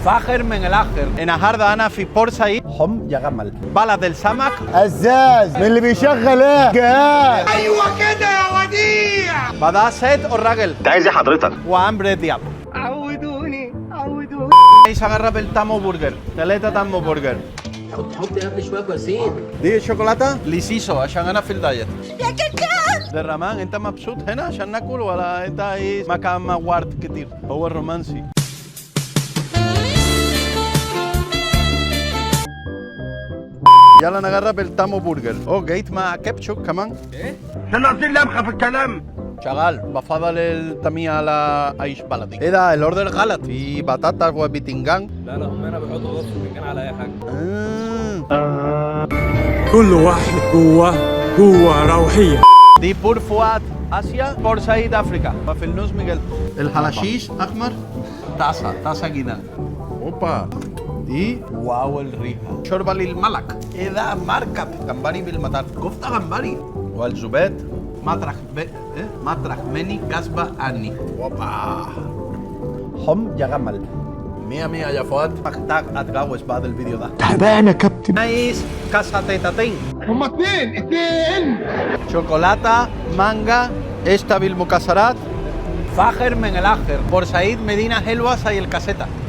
فاخر من الآخر. النهارده أنا في بورسعيد. حم يا جمل. بلد السمك. ازاز من اللي بيشغل ايه جهاز. ايوه كده يا وديع. بدأ سيد الراجل. انت عايز ايه حضرتك؟ وعمرو دياب. عودوني. عايز أجرب التامو برجر. 3 تامو برجر. حط يا ابني شويه كويسين. دي شوكولاتة ليسيسو عشان أنا في الدايت. يا كركان. ده الرمان أنت مبسوط هنا عشان ناكل ولا أنت عايز مكان موارد كتير؟ هو الرومانسي. يلا نجرب التامو برجر. جيت مع كاتشوب كمان. احنا ناقصين لمخه في الكلام. شغال. بفضل التمية على عيش بلدي. ايه ده الاوردر غلط، في بطاطا وبتنجان. لا هم هنا بيحطوا رز وبتنجان على اي حاجه. كل واحد جوه روحيه. دي بور فؤاد اسيا، بورسعيد افريقيا. وفي النص ميجل الحلاشيش احمر. طاسه جدا. اوبا دي واو الريحه. شوربه للملك. ايه ده مركب جمبري بالمطار. كفته جمبري. والزباد مطرح مني كسبة عني. اوبا حم يا جمل. 100 يا فؤاد. محتاج اتجوز بعد الفيديو ده. تعبان يا كابتن. عايز كاساتيتاتين. هما اتنين. شوكولاتة مانجا esta بالمكسرات. فاخر من الآخر. بورسعيد مدينة حلوة زي الكاسيتا.